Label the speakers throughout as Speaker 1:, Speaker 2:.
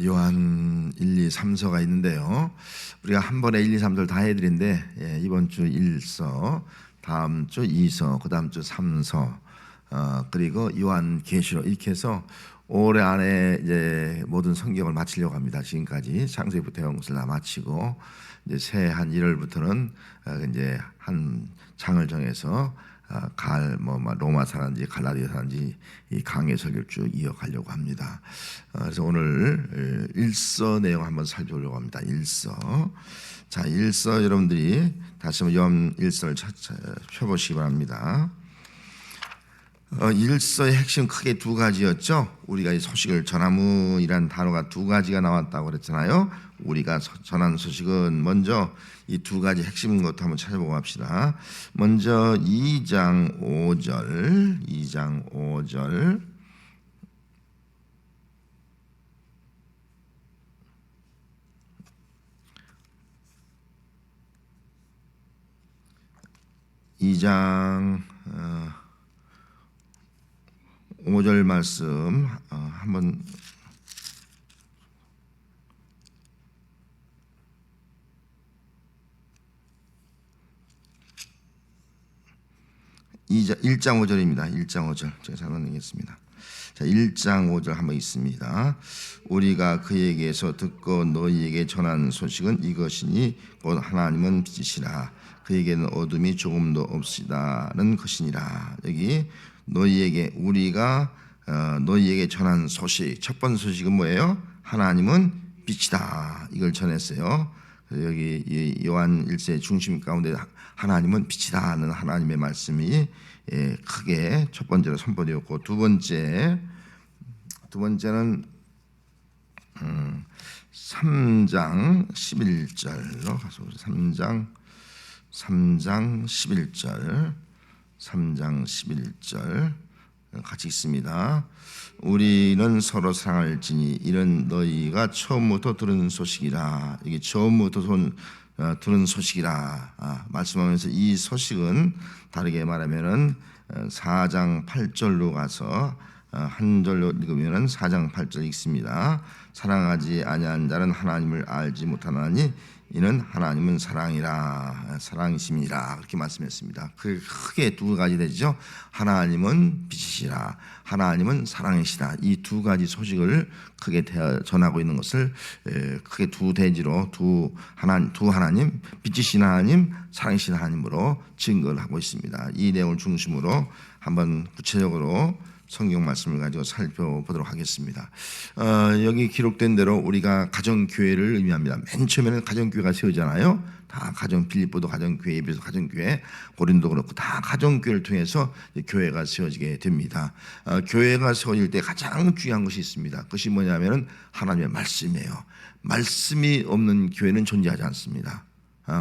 Speaker 1: 요한 1, 2, 3서가 있는데요. 우리가 한 번에 1, 2, 3서를 다 해드린데 이번 주 1서, 다음 주 2서, 그 다음 주 3서, 그리고 요한 계시록 이렇게 해서 올해 안에 이제 모든 성경을 마치려고 합니다. 지금까지 창세기부터 영것을 다 마치고 이제 새한 1월부터는 이제 한 장을 정해서 로마사라든지 갈라디아사라든지 이 강해 설교를 쭉 이어가려고 합니다. 그래서 오늘 1서 내용 한번 살펴보려고 합니다. 1서. 자, 1서 여러분들이 다시 한번 요한 1서를 펴보시기 바랍니다. 1서의 핵심 크게 두 가지였죠. 우리가 이 소식을 전하무이란 단어가 두 가지가 나왔다고 그랬잖아요. 우리가 전한 소식은 먼저 이 두 가지 핵심인 것도 한번 찾아보고 합시다. 먼저 2장 5절 2장 5절 말씀 한번 자 1장 5절입니다. 1장 5절 제가 잘라내겠습니다. 자, 1장 5절 한번 있습니다. 우리가 그에게서 듣고 너희에게 전한 소식은 이것이니 곧 하나님은 빛이시라 그에게는 어둠이 조금도 없으시다는 것이니라. 여기 너희에게 우리가 너희에게 전한 소식, 첫 번째 소식은 뭐예요? 하나님은 빛이다. 이걸 전했어요. 여기 요한 1세의 중심 가운데 하나님은 빛이다 하는 하나님의 말씀이 크게 첫 번째로 선포되었고, 두 번째는 3장 11절로 가서 3장 11절 같이 있습니다. 우리는 서로 사랑할지니 이런 너희가 처음부터 들은 소식이라. 이게 처음부터 들은 소식이라 말씀하면서 이 소식은 다르게 말하면은 4장 8절로 가서 한 절로 읽으면은 4장 8절 읽습니다. 사랑하지 아니한 자는 하나님을 알지 못하나니 이는 하나님은 사랑이라 사랑이심이라 그렇게 말씀했습니다. 그 크게 두 가지 되죠. 하나님은 빛이시라, 하나님은 사랑이시라. 이 두 가지 소식을 크게 전하고 있는 것을 크게 두 대지로 두 하나님, 빛이신 하나님, 사랑이신 하나님으로 증거를 하고 있습니다. 이 내용을 중심으로 한번 구체적으로 성경 말씀을 가지고 살펴보도록 하겠습니다. 여기 기록된 대로 우리가 가정교회를 의미합니다. 맨 처음에는 가정교회가 세우잖아요. 다 빌립보도 가정교회, 에베소 가정교회, 고린도 그렇고 다 가정교회를 통해서 교회가 세워지게 됩니다. 교회가 세워질 때 가장 중요한 것이 있습니다. 그것이 뭐냐면은 하나님의 말씀이에요. 말씀이 없는 교회는 존재하지 않습니다.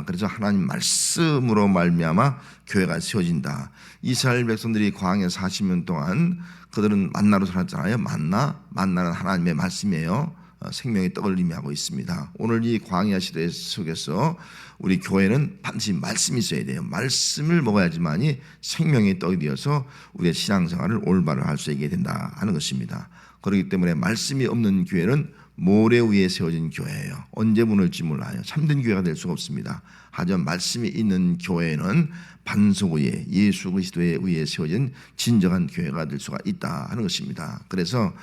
Speaker 1: 그래서 하나님 말씀으로 말미암아 교회가 세워진다. 이스라엘 백성들이 광야 40년 동안 그들은 만나로 살았잖아요. 만나는 하나님의 말씀이에요. 생명의 떡을 의미하고 있습니다. 오늘 이 광야 시대 속에서 우리 교회는 반드시 말씀이 있어야 돼요. 말씀을 먹어야지만이 생명의 떡이 되어서 우리의 신앙생활을 올바로 할 수 있게 된다 하는 것입니다. 그렇기 때문에 말씀이 없는 교회는 모래 위에 세워진 교회예요. 언제 무너질지 몰라요. 참된 교회가 될 수가 없습니다. 하지만 말씀이 있는 교회는 반석 위에 예수 그리스도의 위에 세워진 진정한 교회가 될 수가 있다 하는 것입니다. 그래서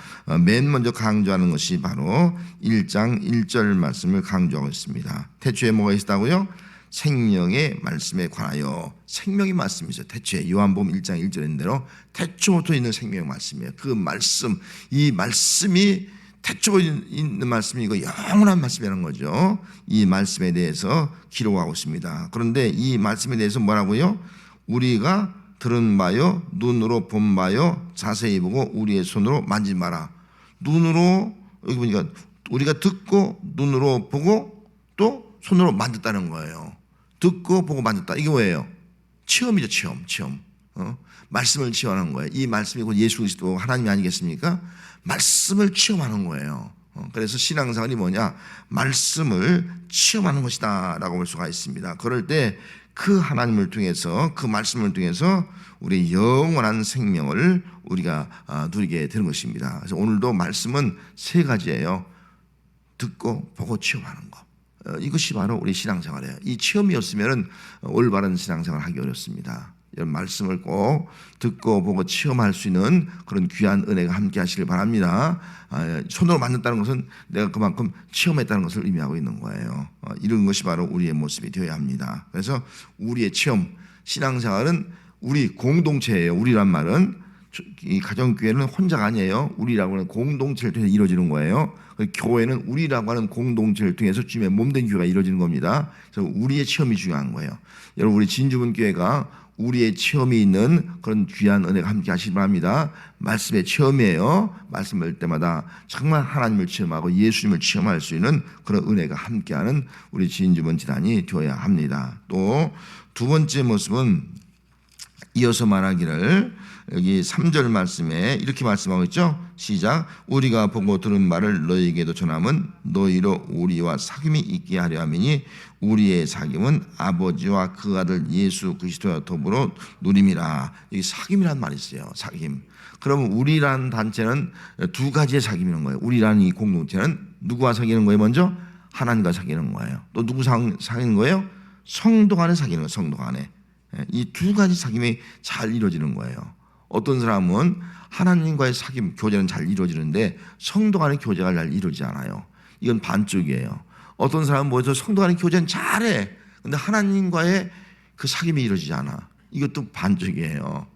Speaker 1: 맨 먼저 강조하는 것이 바로 1장 1절 말씀을 강조하고 있습니다. 태초에 뭐가 있었다고요? 생명의 말씀에 관하여. 생명의 말씀이죠. 태초에 요한복음 1장 1절인 대로 태초부터 있는 생명의 말씀이에요. 그 말씀, 이 말씀이 태초에 있는 말씀이 이거 영원한 말씀이라는 거죠. 이 말씀에 대해서 기록하고 있습니다. 그런데 이 말씀에 대해서 뭐라고요? 우리가 들은 바요, 눈으로 본 바요, 자세히 보고 우리의 손으로 만진 바라. 눈으로, 여기 보니까 우리가 듣고 눈으로 보고 또 손으로 만졌다는 거예요. 듣고 보고 만졌다. 이게 뭐예요? 체험이죠. 체험. 말씀을 체험하는 거예요. 이 말씀이 곧 예수 그리스도 하나님이 아니겠습니까? 말씀을 체험하는 거예요. 그래서 신앙생활이 뭐냐? 말씀을 체험하는 것이다 라고 볼 수가 있습니다. 그럴 때 그 하나님을 통해서, 그 말씀을 통해서 우리의 영원한 생명을 우리가 누리게 되는 것입니다. 그래서 오늘도 말씀은 세 가지예요. 듣고 보고 체험하는 거. 이것이 바로 우리 신앙생활이에요. 이 체험이 없으면 올바른 신앙생활을 하기 어렵습니다. 이런 말씀을 꼭 듣고 보고 체험할 수 있는 그런 귀한 은혜가 함께 하시길 바랍니다. 손으로 만졌다는 것은 내가 그만큼 체험했다는 것을 의미하고 있는 거예요. 이런 것이 바로 우리의 모습이 되어야 합니다. 그래서 우리의 체험, 신앙생활은 우리 공동체예요. 우리란 말은 이 가정교회는 혼자가 아니에요. 우리라고 하는 공동체를 통해서 이루어지는 거예요. 교회는 우리라고 하는 공동체를 통해서 주님의 몸된 교회가 이루어지는 겁니다. 그래서 우리의 체험이 중요한 거예요. 여러분, 우리 진주분 교회가 우리의 체험이 있는 그런 귀한 은혜가 함께 하시기 바랍니다. 말씀의 체험이에요. 말씀을 때마다 정말 하나님을 체험하고 예수님을 체험할 수 있는 그런 은혜가 함께하는 우리 진주분 지단이 되어야 합니다. 또 두 번째 모습은 이어서 말하기를 여기 3절 말씀에 이렇게 말씀하고 있죠. 시작. 우리가 보고 들은 말을 너희에게도 전함은 너희로 우리와 사귐이 있게 하려 함이니 우리의 사귐은 아버지와 그 아들 예수 그리스도와 더불어 누림이라. 여기 사귐이란 말이 있어요. 사귐. 그러면 우리라는 단체는 두 가지의 사귐이는 거예요. 우리라는 이 공동체는 누구와 사귀는 거예요? 먼저 하나님과 사귀는 거예요. 또 누구 사귀는 거예요? 성도 간에 사귀는 거예요. 성도 간에. 이 두 가지 사귐이 잘 이루어지는 거예요. 어떤 사람은 하나님과의 사귐, 교제는 잘 이루어지는데 성도 간의 교제가 잘 이루어지지 않아요. 이건 반쪽이에요. 어떤 사람은 뭐죠? 성도 간의 교제는 잘해. 근데 하나님과의 그 사귐이 이루어지지 않아. 이것도 반쪽이에요.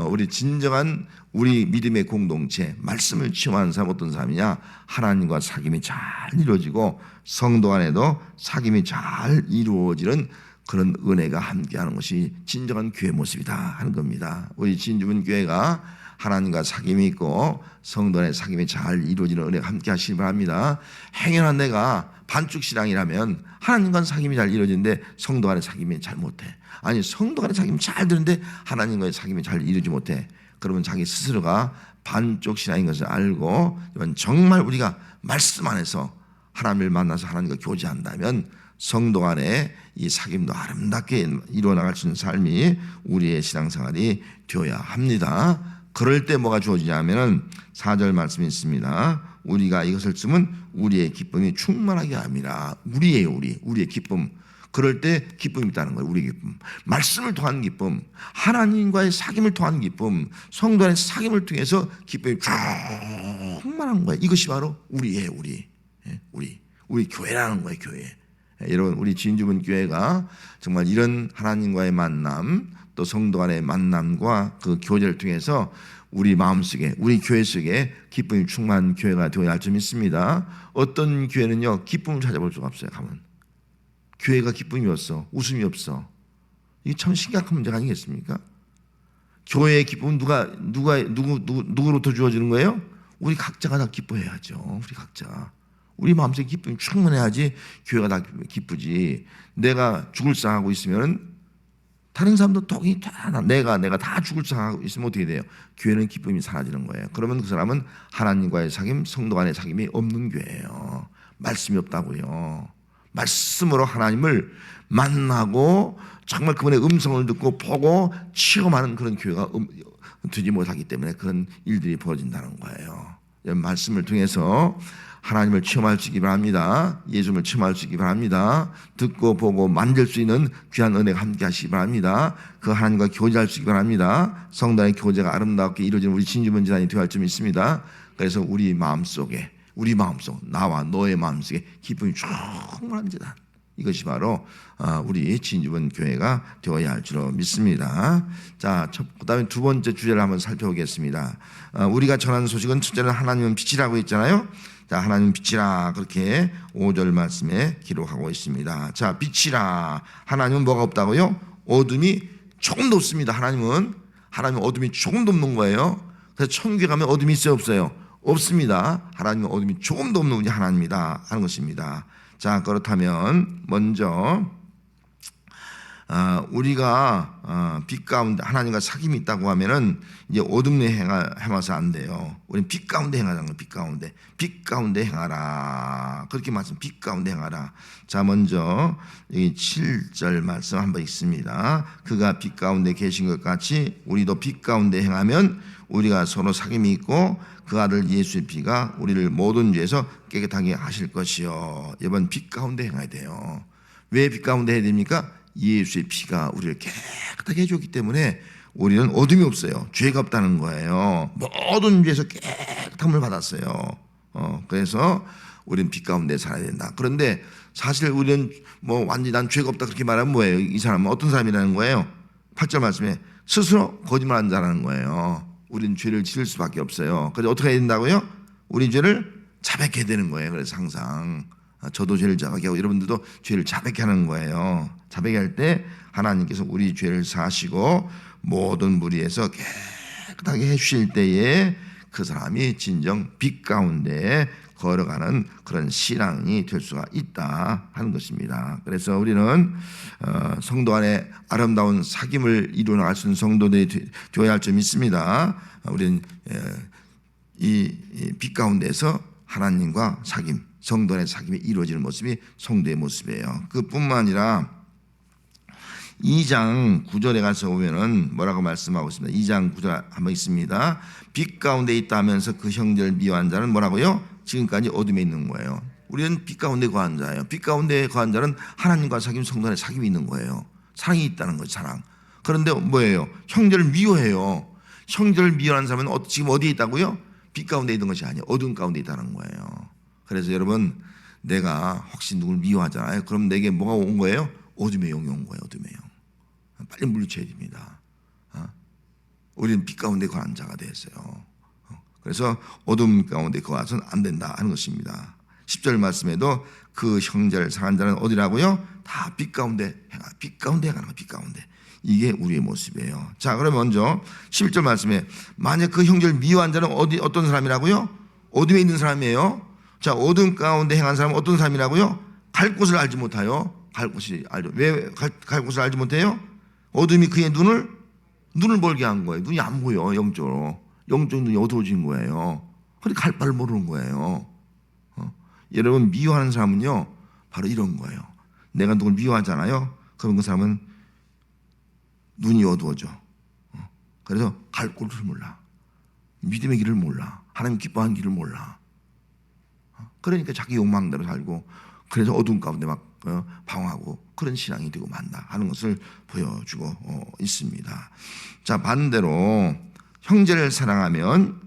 Speaker 1: 우리 진정한 우리 믿음의 공동체, 말씀을 체험하는 사람 어떤 사람이냐? 하나님과 사귐이 잘 이루어지고 성도 간에도 사귐이 잘 이루어지는 그런 은혜가 함께하는 것이 진정한 교회 모습이다 하는 겁니다. 우리 진주분 교회가 하나님과 사귐이 있고 성도 간의 사귐이 잘 이루어지는 은혜가 함께하시기 바랍니다. 행여나 내가 반쪽 신앙이라면 하나님과는 사귐이 잘 이루어지는데 성도 간의 사귐이 잘 못해. 아니, 성도 간의 사귐이 잘 되는데 하나님과의 사귐이 잘 이루어지지 못해. 그러면 자기 스스로가 반쪽 신앙인 것을 알고 정말 우리가 말씀 안에서 하나님을 만나서 하나님과 교제한다면 성도 간에 이 사귐도 아름답게 이루어나갈 수 있는 삶이 우리의 신앙생활이 되어야 합니다. 그럴 때 뭐가 주어지냐면 4절 말씀이 있습니다. 우리가 이것을 쓰면 우리의 기쁨이 충만하게 합니다. 우리의 기쁨. 그럴 때 기쁨이 있다는 거예요. 우리의 기쁨. 말씀을 통한 기쁨, 하나님과의 사귐을 통한 기쁨, 성도 안의 사귐을 통해서 기쁨이 충만한 거예요. 이것이 바로 우리 교회라는 거예요. 교회. 여러분, 우리 진주분 교회가 정말 이런 하나님과의 만남, 또 성도 간의 만남과 그 교제를 통해서 우리 마음속에, 우리 교회 속에 기쁨이 충만한 교회가 되어야 할 줄 믿습니다. 어떤 교회는요, 기쁨을 찾아볼 수가 없어요. 가면 교회가 기쁨이 없어, 웃음이 없어. 이게 참 심각한 문제가 아니겠습니까? 교회의 기쁨은 누구로부터 주어지는 거예요? 우리 각자가 다 기뻐해야죠. 우리 각자. 우리 마음속에 기쁨이 충만해야지 교회가 다 기쁘지. 내가 죽을 상하고 있으면 다른 사람도 독이 다 내가 다 죽을 상하고 있으면 어떻게 돼요? 교회는 기쁨이 사라지는 거예요. 그러면 그 사람은 하나님과의 사귐, 성도 간의 사귐이 없는 교회예요. 말씀이 없다고요. 말씀으로 하나님을 만나고 정말 그분의 음성을 듣고 보고 체험하는 그런 교회가 되지 못하기 때문에 그런 일들이 벌어진다는 거예요. 말씀을 통해서 하나님을 체험할 수 있기 바랍니다. 예수님을 체험할 수 있기 바랍니다. 듣고 보고 만질 수 있는 귀한 은혜가 함께 하시기 바랍니다. 그 하나님과 교제할 수 있기 바랍니다. 성도의 교제가 아름답게 이루어지는 우리 진주분 지단이 되어야 할 줄 믿습니다. 그래서 우리 마음속, 나와 너의 마음속에 기쁨이 충만한 지단, 이것이 바로 우리 진주분 교회가 되어야 할 줄로 믿습니다. 자, 그다음에 두 번째 주제를 한번 살펴보겠습니다. 우리가 전하는 소식은 첫째는 하나님은 빛이라고 했잖아요. 자, 하나님 빛이라, 그렇게 5절 말씀에 기록하고 있습니다. 자, 빛이라. 하나님은 뭐가 없다고요? 어둠이 조금도 없습니다. 하나님은 어둠이 조금도 없는 거예요. 그래서 천국에 가면 어둠이 있어요, 없어요? 없습니다. 하나님은 어둠이 조금도 없는 분이 하나님이다 하는 것입니다. 자, 그렇다면 먼저 우리가 빛 가운데 하나님과 사귐이 있다고 하면은 이제 어둠에 행해서 안 돼요. 우리는 빛 가운데 행하자는 거예요. 빛 가운데 행하라. 그렇게 말씀, 빛 가운데 행하라. 자, 먼저 여기 7절 말씀 한번 읽습니다. 그가 빛 가운데 계신 것 같이 우리도 빛 가운데 행하면 우리가 서로 사귐이 있고 그 아들 예수의 피가 우리를 모든 죄에서 깨끗하게 하실 것이요. 이번 빛 가운데 행해야 돼요. 왜 빛 가운데 해야 됩니까? 예수의 피가 우리를 깨끗하게 해줬기 때문에 우리는 어둠이 없어요. 죄가 없다는 거예요. 모든 죄에서 깨끗함을 받았어요. 그래서 우리는 빛 가운데 살아야 된다. 그런데 사실 우리는 뭐 완전히 난 죄가 없다 그렇게 말하면 뭐예요? 이 사람은 어떤 사람이라는 거예요? 8절 말씀에 스스로 거짓말하는 자라는 거예요. 우리는 죄를 지을 수밖에 없어요. 그래서 어떻게 해야 된다고요? 우리 죄를 자백해야 되는 거예요. 그래서 항상 저도 죄를 자백하게 하고 여러분들도 죄를 자백해 하는 거예요. 자백해 할 때 하나님께서 우리 죄를 사하시고 모든 무리에서 깨끗하게 해주실 때에 그 사람이 진정 빛 가운데 걸어가는 그런 신앙이 될 수가 있다 하는 것입니다. 그래서 우리는 성도 안에 아름다운 사귐을 이루어 나갈 수 있는 성도들이 되어야 할 점이 있습니다. 우리는 이 빛 가운데서 하나님과 사귐, 성도 안의 사귐이 이루어지는 모습이 성도의 모습이에요. 그뿐만 아니라 2장 9절에 가서 보면은 뭐라고 말씀하고 있습니다. 2장 9절 한번 있습니다. 빛 가운데 있다면서 그 형제를 미워한 자는 뭐라고요? 지금까지 어둠에 있는 거예요. 우리는 빛 가운데 거한 자예요. 빛 가운데 거한 자는 하나님과 사귐, 성도 안에 사귐이 있는 거예요. 사랑이 있다는 거죠. 사랑. 그런데 뭐예요? 형제를 미워해요. 형제를 미워하는 사람은 지금 어디에 있다고요? 빛 가운데 있는 것이 아니에요. 어둠 가운데 있다는 거예요. 그래서 여러분, 내가 혹시 누굴 미워하잖아요. 그럼 내게 뭐가 온 거예요? 어둠의 영이 온 거예요. 어둠의 영. 빨리 물리쳐야 됩니다. 우리는 빛 가운데 거하는 자가 되었어요. 그래서 어둠 가운데 거하서는 안 된다 하는 것입니다. 10절 말씀에도 그 형제를 상한 자는 어디라고요? 다 빛 가운데 행하. 빛 가운데 행하는 거. 빛 가운데. 이게 우리의 모습이에요. 자, 그럼 먼저 11절 말씀에 만약 그 형제를 미워한 자는 어떤 사람이라고요? 어둠에 있는 사람이에요. 자, 어둠 가운데 행한 사람은 어떤 사람이라고요? 갈 곳을 알지 못하여. 갈 곳이 알죠. 왜 갈 곳을 알지 못해요? 어둠이 그의 눈을 멀게 한 거예요. 눈이 안 보여. 영적으로. 영적 눈이 어두워진 거예요. 그러니까 갈 바를 모르는 거예요. 여러분, 미워하는 사람은요 바로 이런 거예요. 내가 누굴 미워하잖아요. 그럼 그 사람은 눈이 어두워져. 그래서 갈 곳을 몰라. 믿음의 길을 몰라. 하나님 기뻐하는 길을 몰라. 그러니까 자기 욕망대로 살고, 그래서 어두운 가운데 막 방황하고 그런 신앙이 되고 만다 하는 것을 보여주고 있습니다. 자, 반대로 형제를 사랑하면,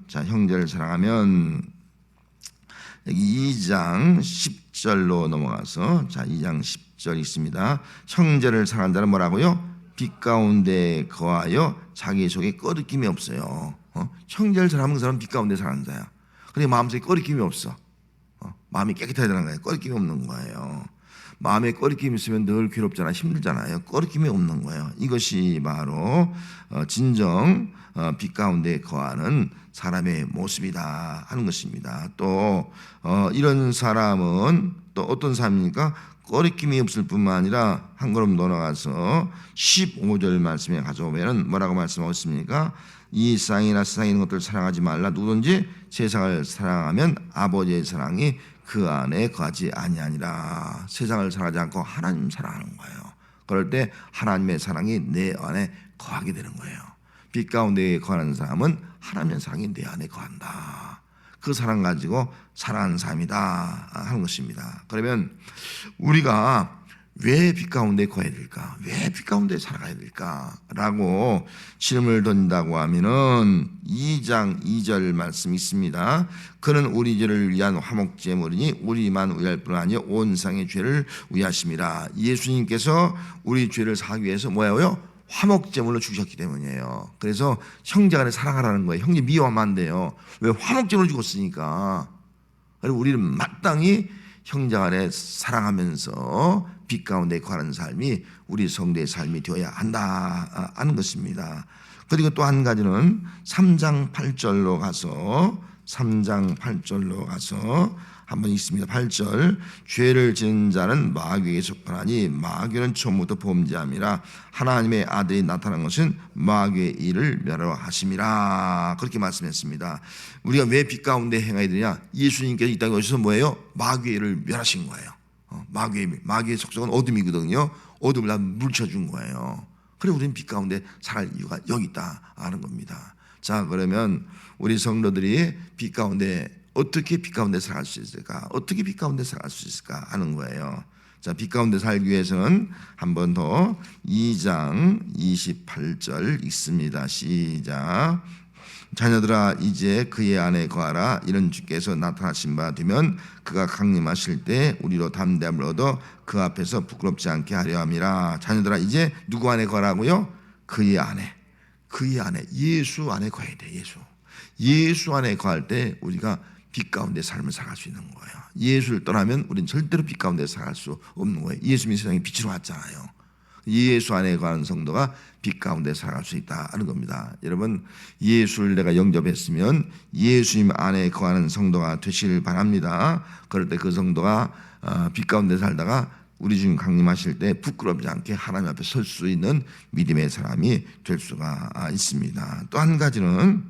Speaker 1: 여기 2장 10절로 넘어가서, 자, 2장 10절 있습니다. 형제를 사랑하는 자는 뭐라고요? 빛 가운데 거하여 자기 속에 꺼리낌이 없어요. 형제를 사랑하는 사람은 빛 가운데 사는 자야. 그러니 마음속에 꺼리낌이 없어. 마음이 깨끗해야 되는 거예요. 꺼리낌이 없는 거예요. 마음에 꺼리낌이 있으면 늘 괴롭잖아요. 힘들잖아요. 꺼리낌이 없는 거예요. 이것이 바로 진정 빛 가운데 거하는 사람의 모습이다 하는 것입니다. 또 이런 사람은 또 어떤 사람입니까? 꺼리낌이 없을 뿐만 아니라 한 걸음 더 나가서 15절 말씀에 가져오면 뭐라고 말씀하고 있습니까? 이 세상이나 세상에 있는 것들을 사랑하지 말라. 누구든지 세상을 사랑하면 아버지의 사랑이 그 안에 거하지 아니하니라. 세상을 사랑하지 않고 하나님 사랑하는 거예요. 그럴 때 하나님의 사랑이 내 안에 거하게 되는 거예요. 빛 가운데 거하는 사람은 하나님의 사랑이 내 안에 거한다. 그 사랑 가지고 살아가는 삶이다 하는 것입니다. 그러면 우리가 왜 빛 가운데 거해야 될까? 왜 빛 가운데 살아가야 될까? 라고 질문을 던진다고 하면은 2장 2절 말씀이 있습니다. 그는 우리 죄를 위한 화목제물이니 우리만 위할 뿐 아니요 온 세상의 죄를 위하심이라. 예수님께서 우리 죄를 사하기 위해서 뭐예요? 화목제물로 죽으셨기 때문이에요. 그래서 형제간에 사랑하라는 거예요. 형제 미워하면 안 돼요. 왜? 화목제물로 죽었으니까. 그리고 우리는 마땅히 형제간에 사랑하면서 빛 가운데 거하는 삶이 우리 성도의 삶이 되어야 한다 하는 것입니다. 그리고 또 한 가지는 3장 8절로 가서 한번 읽습니다. 8절 죄를 지은 자는 마귀에게 속하나니 마귀는 처음부터 범죄함이라 하나님의 아들이 나타난 것은 마귀의 일을 멸하려 하심이라 그렇게 말씀했습니다. 우리가 왜 빛 가운데 행하야 되냐? 예수님께서 이 땅에 오셔서 뭐예요? 마귀의 일을 멸하신 거예요. 마귀의 속성은 어둠이거든요. 어둠을 다 물쳐준 거예요. 그래 우리는 빛 가운데 살아갈 이유가 여기 있다 하는 겁니다. 자, 그러면 우리 성도들이 빛 가운데 어떻게 빛 가운데 살아갈 수 있을까? 어떻게 빛 가운데 살아갈 수 있을까 하는 거예요. 자, 빛 가운데 살기 위해서는 한 번 더 2장 28절 읽습니다. 시작. 자녀들아 이제 그의 안에 거하라. 이런 주께서 나타나신 바 되면 그가 강림하실 때 우리로 담대함을 얻어 그 앞에서 부끄럽지 않게 하려 함이라. 자녀들아 이제 누구 안에 거하라고요? 그의 안에. 그의 안에, 예수 안에 거해야 돼. 예수 안에 거할 때 우리가 빛 가운데 삶을 살아갈 수 있는 거예요. 예수를 떠나면 우리는 절대로 빛 가운데 살아갈 수 없는 거예요. 예수님이 세상에 빛으로 왔잖아요. 예수 안에 거하는 성도가 빛 가운데 살아갈 수 있다 하는 겁니다. 여러분, 예수를 내가 영접했으면 예수님 안에 거하는 성도가 되시길 바랍니다. 그럴 때 그 성도가 빛 가운데 살다가 우리 주님 강림하실 때 부끄럽지 않게 하나님 앞에 설 수 있는 믿음의 사람이 될 수가 있습니다. 또 한 가지는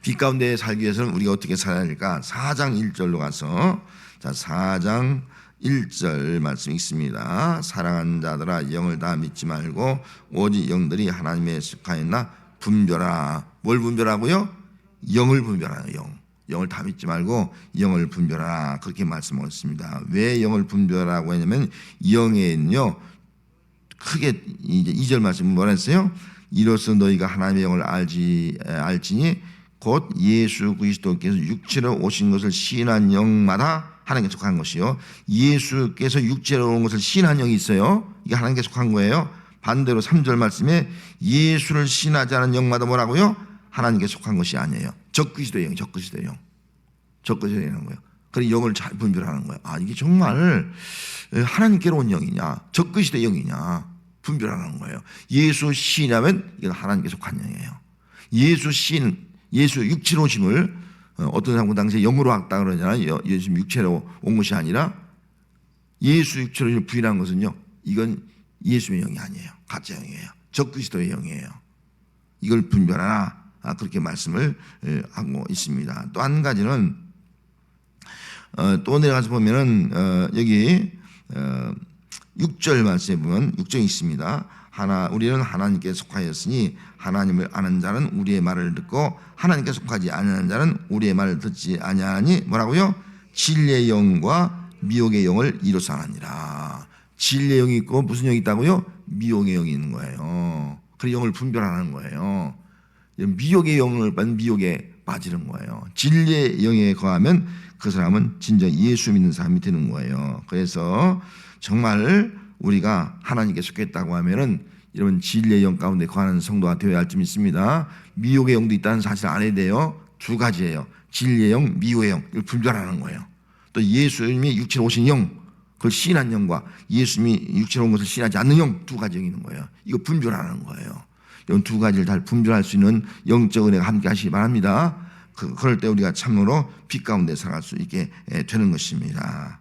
Speaker 1: 빛 가운데 살기 위해서는 우리가 어떻게 살아야 할까? 4장 1절로 가서, 자, 4장 1절 말씀 읽습니다. 사랑하는 자들아 영을 다 믿지 말고 오직 영들이 하나님의 속하였나 분별하라. 뭘 분별하고요? 영을 분별하라. 영을 다 믿지 말고 영을 분별하라. 그렇게 말씀하셨습니다. 왜 영을 분별하라고 했냐면 영에는요 크게 이제 2절 말씀 뭐라 했어요? 이로써 너희가 하나님의 영을 알지니 곧 예수 그리스도께서 육체로 오신 것을 시인한 영마다 하나님께 속한 것이요. 예수께서 육체로 온 것을 시인한 영이 있어요. 이게 하나님께 속한 거예요. 반대로 3절 말씀에 예수를 시인하지 않은 영마다 뭐라고요? 하나님께 속한 것이 아니에요. 적그리스도의 영, 적그리스도의 영인 거예요. 그래서 영을 잘 분별하는 거예요. 아, 이게 정말 하나님께로 온 영이냐, 적그리스도의 영이냐 분별하는 거예요. 예수 시인하면 이건 하나님께 속한 영이에요. 예수 육체로 오심을 어떤 사람은 당시에 영으로 왔다 그러잖아요. 예수 육체로 온 것이 아니라 예수 육체로 부인한 것은요, 이건 예수의 영이 아니에요. 가짜 영이에요. 적그리스도의 영이에요. 이걸 분별하라. 그렇게 말씀을 하고 있습니다. 또 한 가지는 또 내려가서 보면은 여기 6절 말씀에 보면 6절이 있습니다. 우리는 하나님께 속하였으니 하나님을 아는 자는 우리의 말을 듣고 하나님께 속하지 아니하는 자는 우리의 말을 듣지 아니하니 뭐라고요? 진리의 영과 미혹의 영을 이로써 아느니라. 진리의 영이 있고 무슨 영이 있다고요? 미혹의 영이 있는 거예요. 그 영을 분별하는 거예요. 미혹의 영을 받는 미혹에 빠지는 거예요. 진리의 영에 거하면 그 사람은 진정 예수 믿는 사람이 되는 거예요. 그래서 정말 우리가 하나님께 속했다고 하면은 이런 진리의 영 가운데 거하는 성도가 되어야 할 점 있습니다. 미혹의 영도 있다는 사실 알아야 돼요. 두 가지예요. 진리의 영, 미혹의 영, 이걸 분별하는 거예요. 또 예수님이 육체로 오신 영, 그걸 시인한 영과 예수님이 육체로 온 것을 시인하지 않는 영, 두 가지 영이 있는 거예요. 이거 분별하는 거예요. 이런 두 가지를 잘 분별할 수 있는 영적 은혜가 함께 하시기 바랍니다. 그럴 때 우리가 참으로 빛 가운데 살아갈 수 있게 되는 것입니다.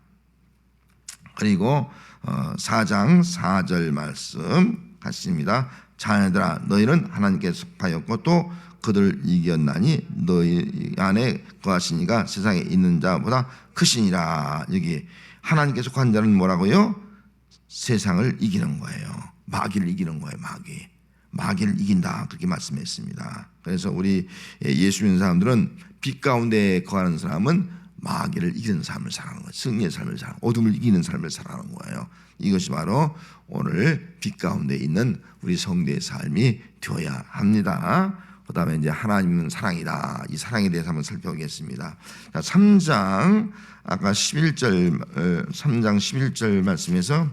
Speaker 1: 그리고 4장 4절 말씀 같습니다. 자녀들아 너희는 하나님께 속하였고 또 그들을 이겼나니 너희 안에 거하시니가 세상에 있는 자보다 크시니라. 여기 하나님께 속한 자는 뭐라고요? 세상을 이기는 거예요. 마귀를 이기는 거예요. 마귀를 이긴다 그렇게 말씀했습니다. 그래서 우리 예수 믿는 사람들은 빛 가운데 거하는 사람은 마귀를 이기는 삶을 살아가는 거예요. 승리의 삶을 살아가는 거예요. 어둠을 이기는 삶을 살아가는 거예요. 이것이 바로 오늘 빛 가운데 있는 우리 성도의 삶이 되어야 합니다. 그 다음에 이제 하나님은 사랑이다. 이 사랑에 대해서 한번 살펴보겠습니다. 자, 3장 아까 3장 11절 말씀에서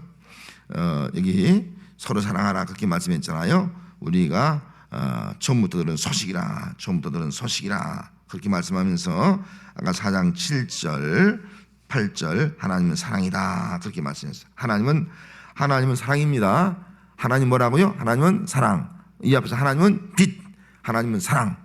Speaker 1: 여기 서로 사랑하라 그렇게 말씀했잖아요. 우리가 처음부터 들은 소식이라 그렇게 말씀하면서 아까 4장 7절 8절 하나님은 사랑이다 그렇게 말씀했어요. 하나님은 사랑입니다. 하나님 뭐라고요? 하나님은 사랑. 이 앞에서 하나님은 빛, 하나님은 사랑.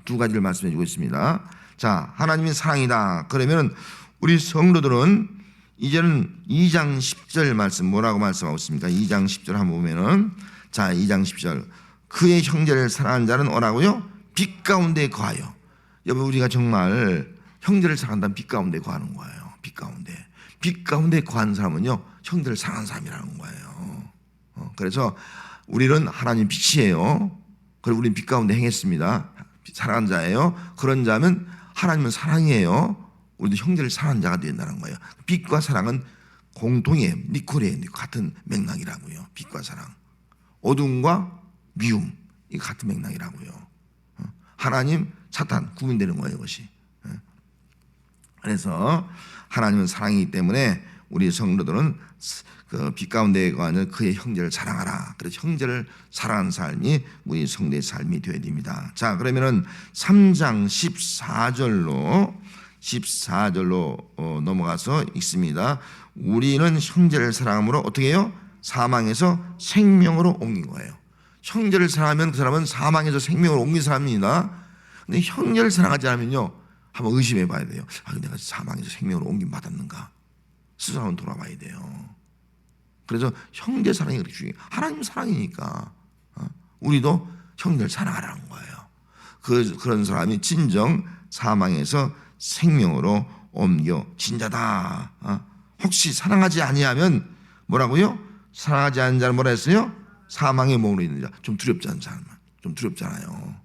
Speaker 1: 두 가지를 말씀해 주고 있습니다. 자, 하나님이 사랑이다. 그러면 우리 성도들은 이제는 2장 10절 말씀 뭐라고 말씀하고 있습니까? 2장 10절 한번 보면은, 자, 2장 10절, 그의 형제를 사랑하는 자는 뭐라고요? 빛 가운데 거하여. 여러분, 우리가 정말 형제를 사랑한다면 빛 가운데 거하는 거예요. 빛 가운데 거하는 사람은요, 형제를 사랑하는 사람이라는 거예요. 그래서 우리는 하나님 빛이에요. 그리고 우리는 빛 가운데 행했습니다. 사랑하는 자예요. 그런 자면 하나님은 사랑이에요. 우리도 형제를 사랑하는 자가 된다는 거예요. 빛과 사랑은 공통이에요. 니콜이에요. 같은 맥락이라고요. 빛과 사랑. 어둠과 미움, 이 같은 맥락이라고요. 하나님, 사탄 구분되는 거예요, 이것이. 그래서 하나님은 사랑이기 때문에 우리 성도들은 그 빛 가운데 거하는 그의 형제를 사랑하라. 그래서 형제를 사랑하는 삶이 우리 성도의 삶이 되어야 됩니다. 자, 그러면은 3장 14절로 넘어가서 읽습니다. 우리는 형제를 사랑함으로 어떻게 해요? 사망에서 생명으로 옮긴 거예요. 형제를 사랑하면 그 사람은 사망에서 생명으로 옮긴 사람입니다. 근데 형제를 사랑하지 않으면요, 한번 의심해 봐야 돼요. 내가 사망에서 생명으로 옮김 받았는가? 스스로 한번 돌아봐야 돼요. 그래서 형제 사랑이 그렇게 중요해요. 하나님 사랑이니까 우리도 형제를 사랑하라는 거예요. 그런 사람이 진정 사망에서 생명으로 옮겨진 자다. 혹시 사랑하지 아니하면 뭐라고요? 사랑하지 않는 자는 뭐라 했어요? 사망의 몸으로 있는 자. 좀 두렵지 않은 사람, 좀 두렵잖아요.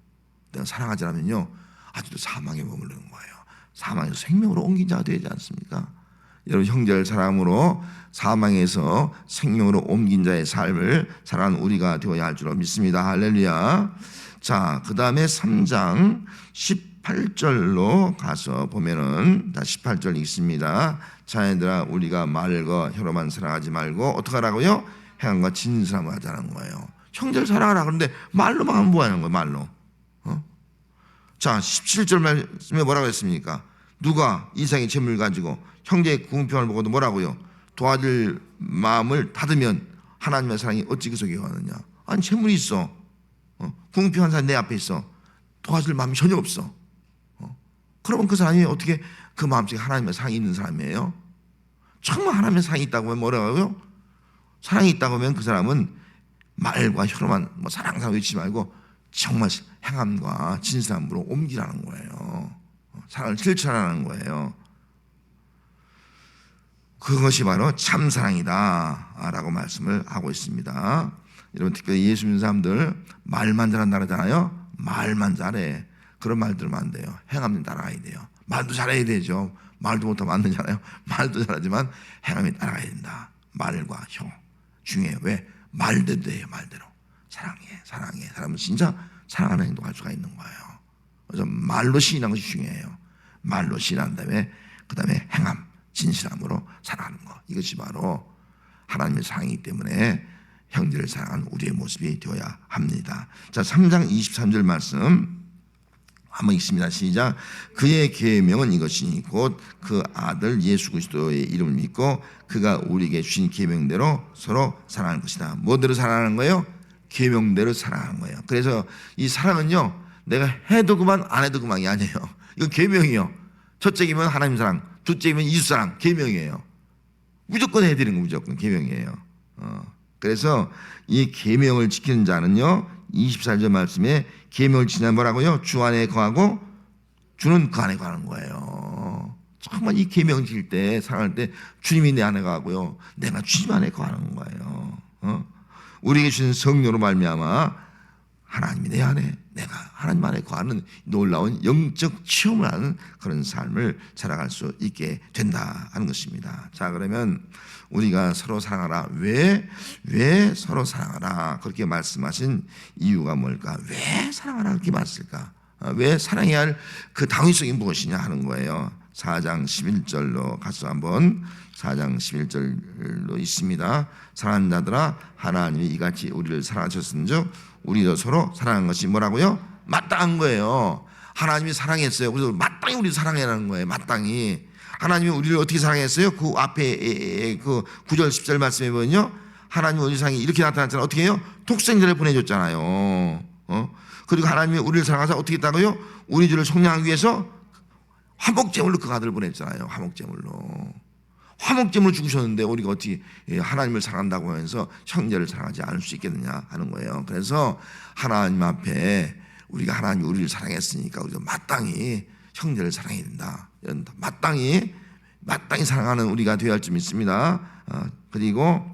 Speaker 1: 내가 사랑하지 않으면요, 아직도 사망의 몸을 넣는 거예요. 사망에서 생명으로 옮긴 자가 되지 않습니까? 여러분, 형제를 사랑함으로 사망에서 생명으로 옮긴 자의 삶을 살아가는 우리가 되어야 할 줄로 믿습니다. 할렐루야. 자, 그 다음에 3장 18절로 가서 보면은, 다 18절 읽습니다. 자녀들아, 우리가 말과 혀로만 사랑하지 말고 어떻게 하라고요? 행함과 진실함을 하자는 거예요. 형제를 사랑하라. 그런데 말로만 하면 뭐 하는 거예요? 말로. 자, 17절 말씀에 뭐라고 했습니까? 누가 이상의 재물을 가지고 형제의 궁핍함을 보고도 뭐라고요? 도와줄 마음을 닫으면 하나님의 사랑이 어찌 그 속에 가느냐? 아니, 재물이 있어. 궁핍한 사람이 내 앞에 있어. 도와줄 마음이 전혀 없어. 그러면 그 사람이 어떻게 그 마음속에 하나님의 사랑이 있는 사람이에요? 정말 하나님의 사랑이 있다고 하면 뭐라고요? 사랑이 있다고 하면 그 사람은 말과 혀로만 뭐 사랑 외치지 말고 정말 행함과 진실함으로 옮기라는 거예요. 사랑을 실천하는 거예요. 그것이 바로 참사랑이다 라고 말씀을 하고 있습니다. 여러분, 특별히 예수 믿는 사람들 말만 잘한다 그러잖아요. 말만 잘해. 그런 말 들으면 안 돼요. 행함이 따라가야 돼요. 말도 잘해야 되죠. 말도 못하면 안 되잖아요. 말도 잘하지만 행함이 따라가야 된다. 말과 혀 중요해요. 왜? 말대로 돼요. 말대로. 사랑해. 사람은 진짜 사랑하는 행동할 수가 있는 거예요. 그래서 말로 시인하는 것이 중요해요. 말로 시인한 다음에 그 다음에 행함, 진실함으로 사랑하는 것. 이것이 바로 하나님의 사랑이기 때문에 형제를 사랑하는 우리의 모습이 되어야 합니다. 자, 3장 23절 말씀 한번 읽습니다. 시작. 그의 계명은 이것이니 곧 그 아들 예수 그리스도의 이름을 믿고 그가 우리에게 주신 계명대로 서로 사랑하는 것이다. 뭐대로 사랑하는 거예요? 계명대로 사랑하는 거예요. 그래서 이 사랑은요, 내가 해도 그만 안 해도 그만이 아니에요. 이건 계명이에요. 첫째이면 하나님 사랑, 둘째이면 이웃 사랑, 계명이에요. 무조건 해드리는 거, 무조건 계명이에요. 그래서 이 계명을 지키는 자는요, 24절 말씀에 계명을 지키는 뭐라고요? 주 안에 거하고 주는 그 안에 거하는 거예요. 정말 이 계명을 지킬 때, 사랑할 때 주님이 내 안에 거하고요, 내가 주님 안에 거하는 거예요. 우리에게 주신 성령으로 말미암아 하나님이 내 안에, 내가 하나님 안에 거하는 놀라운 영적 체험을 하는 그런 삶을 살아갈 수 있게 된다 하는 것입니다. 자, 그러면 우리가 서로 사랑하라. 왜 서로 사랑하라 그렇게 말씀하신 이유가 뭘까? 왜 사랑하라 그렇게 말씀을까? 왜 사랑해야 할 그 당위성이 무엇이냐 하는 거예요. 4장 11절로 가서 한번 4장 11절로 있습니다. 사랑하는 자들아, 하나님이 이같이 우리를 사랑하셨은즉 우리도 서로 사랑하는 것이 뭐라고요? 마땅한 거예요. 하나님이 사랑했어요. 그래서 마땅히 우리를 사랑해라는 거예요. 마땅히. 하나님이 우리를 어떻게 사랑했어요? 그 앞에 그 9절 10절 말씀에 보면요, 하나님이 우리 사랑이 이렇게 나타났잖아요. 어떻게 해요? 독생자를 보내줬잖아요. 그리고 하나님이 우리를 사랑하사 어떻게 했다고요? 우리 주를 속량하기 위해서 화목제물로 그 아들 보냈잖아요. 화목제물로 죽으셨는데 우리가 어떻게 하나님을 사랑한다고 하면서 형제를 사랑하지 않을 수 있겠느냐 하는 거예요. 그래서 하나님 앞에 우리가 하나님이 우리를 사랑했으니까 우리가 마땅히 형제를 사랑해야 된다. 이런 마땅히 사랑하는 우리가 되어야 할 줄 믿습니다. 그리고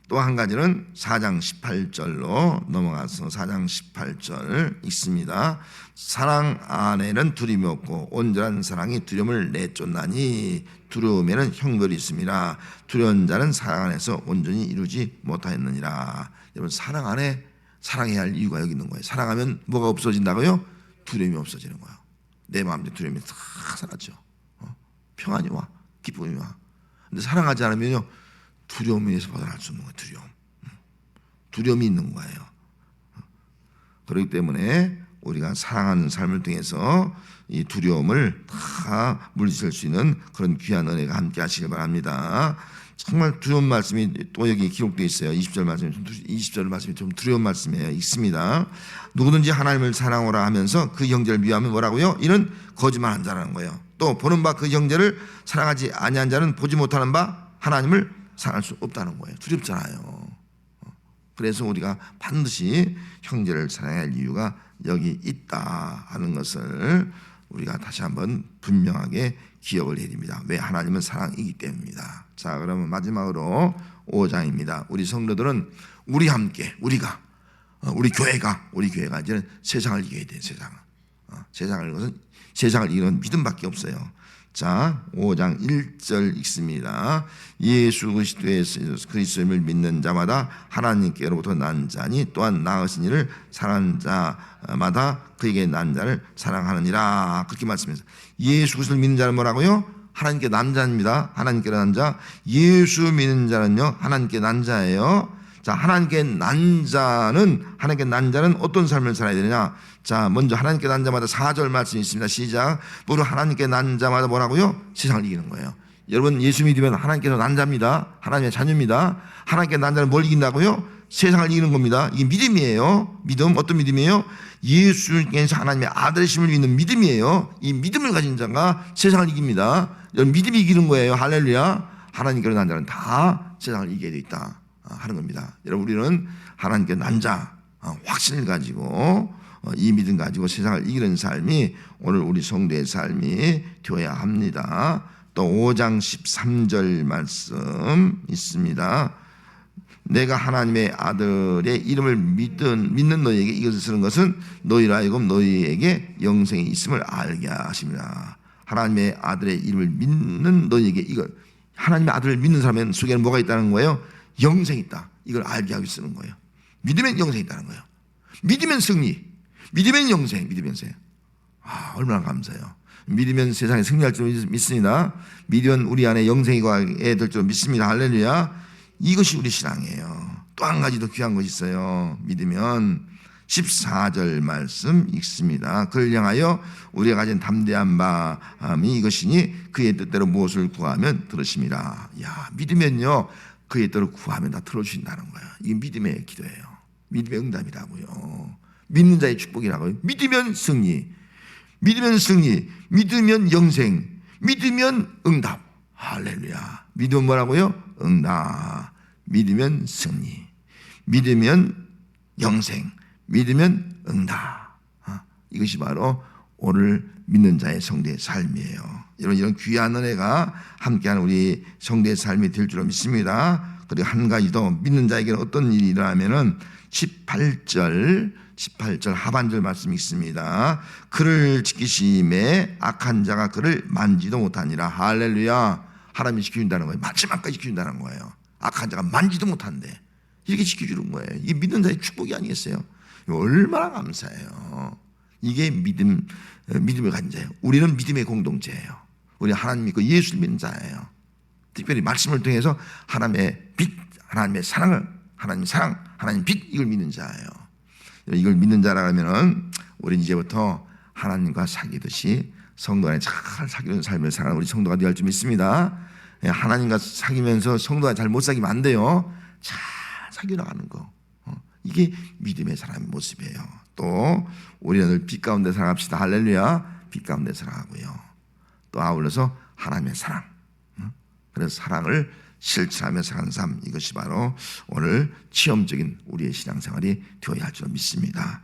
Speaker 1: 또 한 가지는 4장 18절로 넘어가서 4장 18절 읽습니다. 사랑 안에는 두려움이 없고 온전한 사랑이 두려움을 내쫓나니 두려움에는 형벌이 있습니다. 두려운 자는 사랑 안에서 온전히 이루지 못하였느니라. 여러분, 사랑 안에 사랑해야 할 이유가 여기 있는 거예요. 사랑하면 뭐가 없어진다고요? 두려움이 없어지는 거예요. 내 마음에 두려움이 다 사라져. 평안이 와, 기쁨이 와. 근데 사랑하지 않으면요, 두려움에서 벗어날 수 없는 거예요. 두려움이 있는 거예요. 그렇기 때문에 우리가 사랑하는 삶을 통해서 이 두려움을 다 물리칠 수 있는 그런 귀한 은혜가 함께 하시길 바랍니다. 정말 두려운 말씀이 또 여기 기록되어 있어요. 20절 말씀이 좀 두려운 말씀이에요. 있습니다. 누구든지 하나님을 사랑하라 하면서 그 형제를 미워하면 뭐라고요? 이는 거짓말한 자라는 거예요. 또 보는 바 그 형제를 사랑하지 아니한 자는 보지 못하는 바 하나님을 사랑할 수 없다는 거예요. 두렵잖아요. 그래서 우리가 반드시 형제를 사랑해야 할 이유가 여기 있다 하는 것을 우리가 다시 한번 분명하게 기억을 해야 됩니다. 왜? 하나님은 사랑이기 때문입니다. 자, 그러면 마지막으로 5장입니다. 우리 성도들은 우리 교회가 이제 세상을 이겨야 돼요. 세상을 이기는 믿음밖에 없어요. 자, 5장 1절 읽습니다. 예수 그리스도를 믿는 자마다 하나님께로부터 난 자니 또한 나으신 이를 사랑하는 자마다 그에게 난 자를 사랑하느니라. 그렇게 말씀해서 예수 그리스도를 믿는 자는 뭐라고요? 하나님께 난 자입니다. 하나님께 난 자. 예수 믿는 자는요, 하나님께 난 자예요. 자, 하나님께 난 자는 어떤 삶을 살아야 되느냐? 자, 먼저 하나님께 난 자마다 4절 말씀이 있습니다. 시작. 모두 하나님께 난 자마다 뭐라고요? 세상을 이기는 거예요. 여러분, 예수 믿으면 하나님께서 난 자입니다. 하나님의 자녀입니다. 하나님께 난 자는 뭘 이긴다고요? 세상을 이기는 겁니다. 이게 믿음이에요. 믿음, 어떤 믿음이에요? 예수께서 하나님의 아들이심을 믿는 믿음이에요. 이 믿음을 가진 자가 세상을 이깁니다. 여러분, 믿음이 이기는 거예요. 할렐루야. 하나님께로 난 자는 다 세상을 이기게 되어 있다 하는 겁니다. 여러분, 우리는 하나님께 난 자 확신을 가지고 이 믿음 가지고 세상을 이기는 삶이 오늘 우리 성도의 삶이 되어야 합니다. 또 5장 13절 말씀 있습니다. 내가 하나님의 아들의 이름을 믿는 너희에게 이것을 쓰는 것은 너희로 하여금 너희에게 영생이 있음을 알게 하십니다. 하나님의 아들의 이름을 믿는 너희에게 이걸, 하나님의 아들을 믿는 사람 속에는 뭐가 있다는 거예요? 영생이 있다. 이걸 알게 하기 쓰는 거예요. 믿으면 영생이 있다는 거예요. 믿으면 승리, 믿으면 영생, 믿으면 생. 얼마나 감사해요. 믿으면 세상에 승리할 줄 믿습니다. 믿으면 우리 안에 영생이 될 줄 믿습니다. 할렐루야. 이것이 우리 신앙이에요. 또 한 가지 더 귀한 것이 있어요. 믿으면 14절 말씀 읽습니다. 그를 향하여 우리가 가진 담대한 마음이 이것이니 그의 뜻대로 무엇을 구하면 들으심이라. 야, 믿으면요, 그의 뜻대로 구하면 다 들어주신다는 거야. 이게 믿음의 기도예요. 믿음의 응답이라고요. 믿는 자의 축복이라고요. 믿으면 승리, 믿으면 영생, 믿으면 응답. 할렐루야. 믿으면 뭐라고요? 응답. 믿으면 승리, 믿으면 영생, 믿으면 응답. 이것이 바로 오늘 믿는 자의 성도의 삶이에요. 여러분, 이런 귀한 은혜가 함께하는 우리 성도의 삶이 될 줄 믿습니다. 그리고 한 가지 더, 믿는 자에게는 어떤 일이 일어나면은 18절 하반절 말씀이 있습니다. 그를 지키심에 악한 자가 그를 만지도 못하니라. 할렐루야. 하나님이 지켜준다는 거예요. 마지막까지 지켜준다는 거예요. 악한 자가 만지도 못한대. 이렇게 지켜주는 거예요. 이게 믿는 자의 축복이 아니겠어요? 얼마나 감사해요. 이게 믿음을 가진 자예요. 우리는 믿음의 공동체예요. 우리 하나님 믿고 예수를 믿는 자예요. 특별히 말씀을 통해서 하나님의 빛, 하나님의 사랑을, 하나님의 사랑, 하나님 빛, 이걸 믿는 자예요. 이걸 믿는 자라면은 우리는 이제부터 하나님과 사귀듯이 성도 안에 잘 사귀는 삶을 살아가는 우리 성도가 되어야 할 줄 믿습니다. 하나님과 사귀면서 성도가 잘 못 사귀면 안 돼요. 잘 사귀어 나가는 거, 이게 믿음의 사람의 모습이에요. 또 우리는 빛 가운데 살아갑시다. 할렐루야. 빛 가운데 살아가고요. 또 아울러서 하나님의 사랑, 그래서 사랑을 실천하며 사는 삶, 이것이 바로 오늘 체험적인 우리의 신앙생활이 되어야 할 줄 믿습니다.